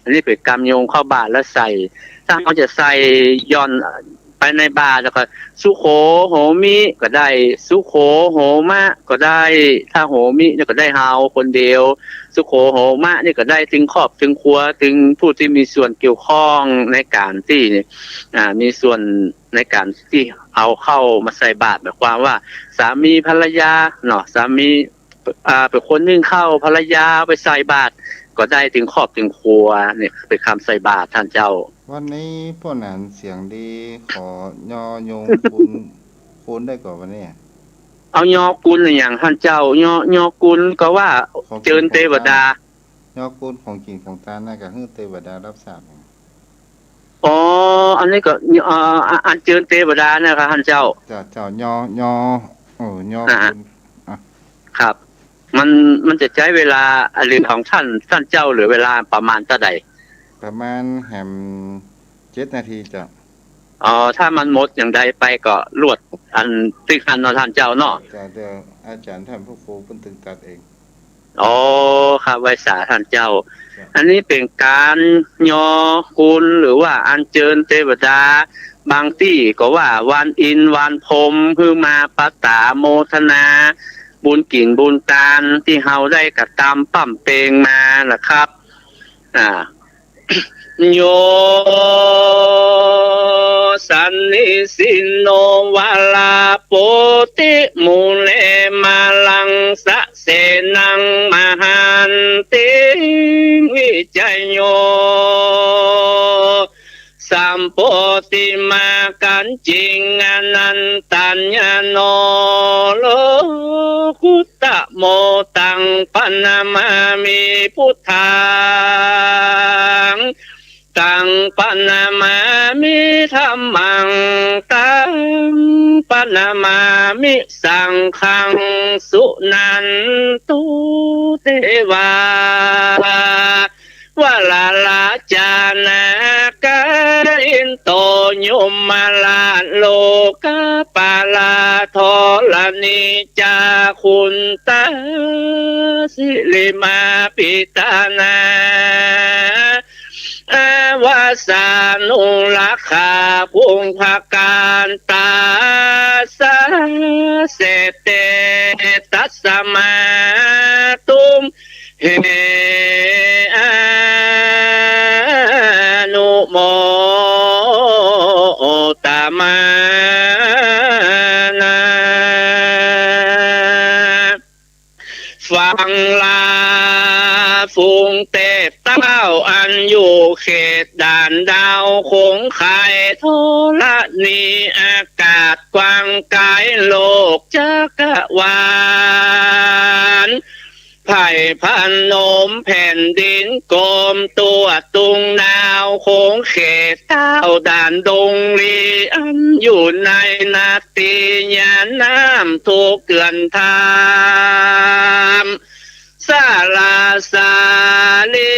อันนี้เป็นกรรมโยงเข้าบาทแล้วใส่ถ้าเขาจะใส่ย้อนไปในบาทแล้วก็สุโขโหมิก็ได้สุโขโหมะก็ได้ถ้าโหมิเนี่ยก็ได้เฮาคนเดียวสุโขโหมะนี่ก็ได้ถึงครอบถึงครัวถึงผู้ที่มีส่วนเกี่ยวข้องในการที่มีส่วนในการที่เอาเข้ามาใส่บาตรแบบความว่าสามีภรรยาเนาะสามีเป็นคนนึ่งเข้าภรรยาไปใส่บาตรก็ได้ถึงครอบถึงครัวเนี่ยเป็นคำใส่บาตรท่านเจ้าวันนี้พ่อหนานเสียงดีขอยอโยงคุณได้ก่อนวันนี้เอายอกุลอย่างท่านเจ้ายอกุลก็ว่าเจิญเทวดายอกุลของกินของตาน่าก็คือเทวดารับทราบอันนี้ก็อันเจิญเทวดานะครับท่านเจ้ายอกุลครับมันจะใช้เวลาหรือของท่านเจ้าหรือเวลาประมาณเท่าใดประมาณแหม7 นาทีจ้ะถ้ามันหมดอย่างใดไปก็ลวดอันตึกอันท่านเจ้าเนาะเดี๋ยวอาจารย์ท่านผู้ครูเพิ่นตึงตัดเองครับไว้สาท่านเจ้าอันนี้เป็นการยอกุลหรือว่าอัญเชิญเทวดาบางที่ก็ว่าวันอินวันพรหมคือมาปะตาโมทนาบุญกิ่งบุญตาลที่เฮาได้กระตามปั่มเปงมานะครับโย สันนิสินโนวาลาโปติมูเลมาลังสะเสนังมหันติวิจัยโยสัมโพธิมากันจิงอนันตัญญโนโลกุตตะโมตังปนามามิพุทธังตังปนามามิธัมมังตังปนามามิสังฆังสุนันตุเทวาวะลาลาจานากาอินโตโยมมาลาโลกาปาลาทอลานิจาคุณตาสิลิมาปิตานาอาวาสานุลักขาพุงภาการตาสาเสเตตัสสมาตุมเฮอานุโมตมานาฟังลาฝูงเทพเต้าอันอยู่เขตด่านดาวคงไข่โทละนีอากาศกว้างไกลโลกจักรวาลไผ่พันนมแผ่นดินกลมตัวตุงดาวโคงเขตเต้าด่านดงลีอันอยู่ในนาตียาน้ำทุกเกลื่อนทามสาลาสาลี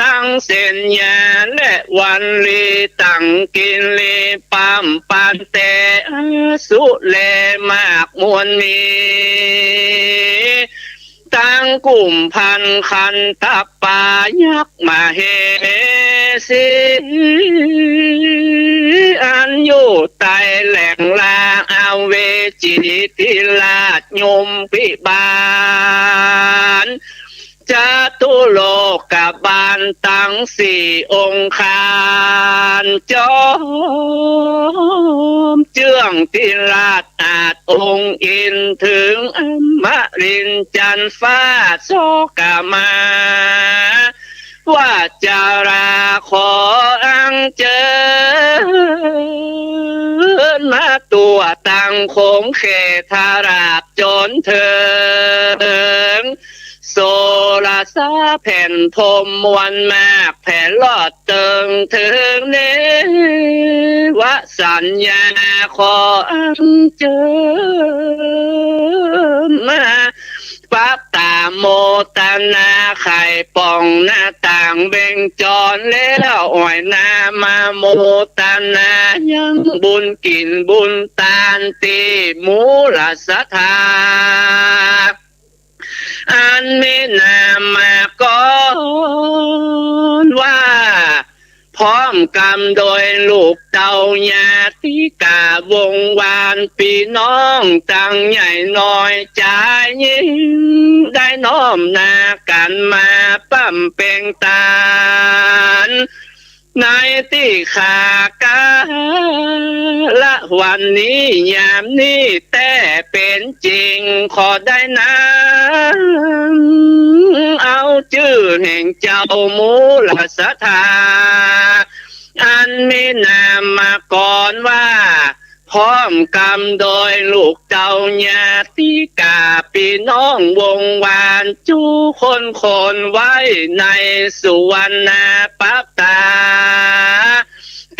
ตั้งเส้นยาและวันลีตั้งกินลีปั๊มปันเตสุเลมากมวลมีตั้งกลุ่มพันคันตะปายักมาเฮสีอันอยู่ใต้แหล่งลาอาเวจิติลาชยมพิบาลจตุโลกบาลตั้งสี่องคารจอมเจื้องติราชอาจองค์อินถึงอมรินจันฟ้าโสกมาว่าจาราขออังเจิญมาตัวตั้งคงเขธาราบจนถึงโซลาซาแผ่นพรมวันมากแผ่นลอดเติงถึงเนวสัญญาขออันเจิญมาปับตาโมตนาไข่ป่องหน้าต่างเบ่งจรแล้วอ่อยนามาโมตนายังบุญกินบุญตานตีมูลสัทธาอันมีนามมาก่อนว่าพร้อมกรรมโดยลูกเต่าญาติกาวงวานพี่น้องตั้งใหญ่น้อยใจยิ่งได้น้อมนากันมาปั้มเป่งตานในที่ขากาละวันนี้ยามนี้แต่เป็นจริงขอได้นะเอาชื่อแห่งเจ้ามูลสัทธาอันมีนามมาก่อนว่าพร้อมกรรมโดยลูกเต่าญาติกาพี่น้องวงวานจูคนไว้ในสุวรรณปัปตา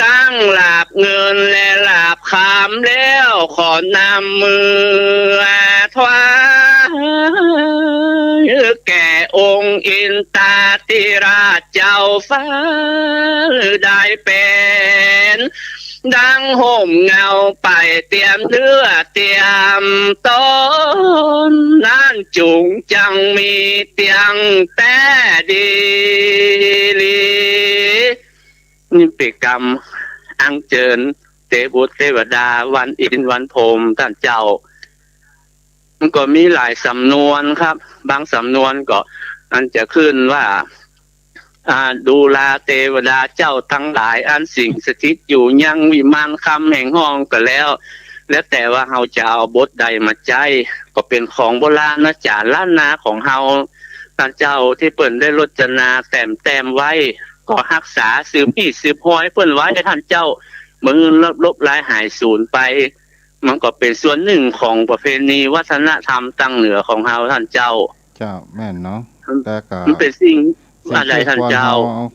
ตั้งหลาบเงินและหลาบคำแล้วขอนำมือถวายแก่องค์อินตาติราชเจ้าฟ้าได้เป็นดังห่มเงาไปเตรียมเนื้อเตรียมต้นนั่นจุงจังมีเตียงแต่ดีลีนี่เป็นกรรมอังเจิญเทบุตรเทวดาวันอินวันพรหมท่านเจ้ามันก็มีหลายสำนวนครับบางสำนวนก็มันจะขึ้นว่า ดูแลเทวดาเจ้าทั้งหลายอันสิ่งสถิตอยู่ยังวิมานคำแห่งห้องก็แล้วแต่ว่าเฮาจะเอาบทใดมาใจก็เป็นของโบราณจาล้านนาของเฮาท่านเจ้าที่เปิ้นได้รจนาแต้มไว้ก็รักษาสืบพี่สืบห้อยเปิ้นไว้ให้ท่านเจ้ามือลบลายหายสูญไปมันก็เป็นส่วนหนึ่งของประเพณีวัฒนธรรมตั้งเหนือของเฮาท่านเจ้าแม่นเนาะแต่ก็มันเป็นสิ่งอะไรท่านเจ้า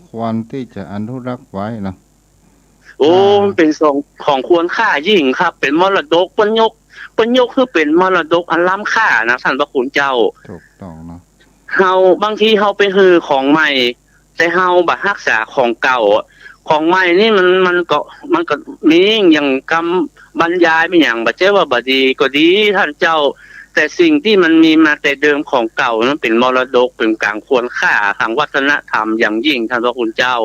ควรที่จะอนุรักษ์ไว้เนาะโอ้มันเป็นของควรค่ายิ่งครับเป็นมรดกเปิ้นยกคือเป็นมรดกอันล้ำค่านะท่านพระคุณเจ้าถูกต้องเนาะเฮาบางทีเฮาไปฮือของใหม่แต่เฮาบ่รักษาของเก่าของใหม่นี่มันก็มีอย่างคำบรรยายไม่อย่างบ่ใช่ว่าบ่ดีก็ดีท่านเจ้าแต่สิ่งที่มันมีมาแต่เดิมของเก่านั้นเป็นมรดกเป็นกลางควรค่าทางวัฒนธรรมอย่างยิ่งท่านพระคุณเจ้า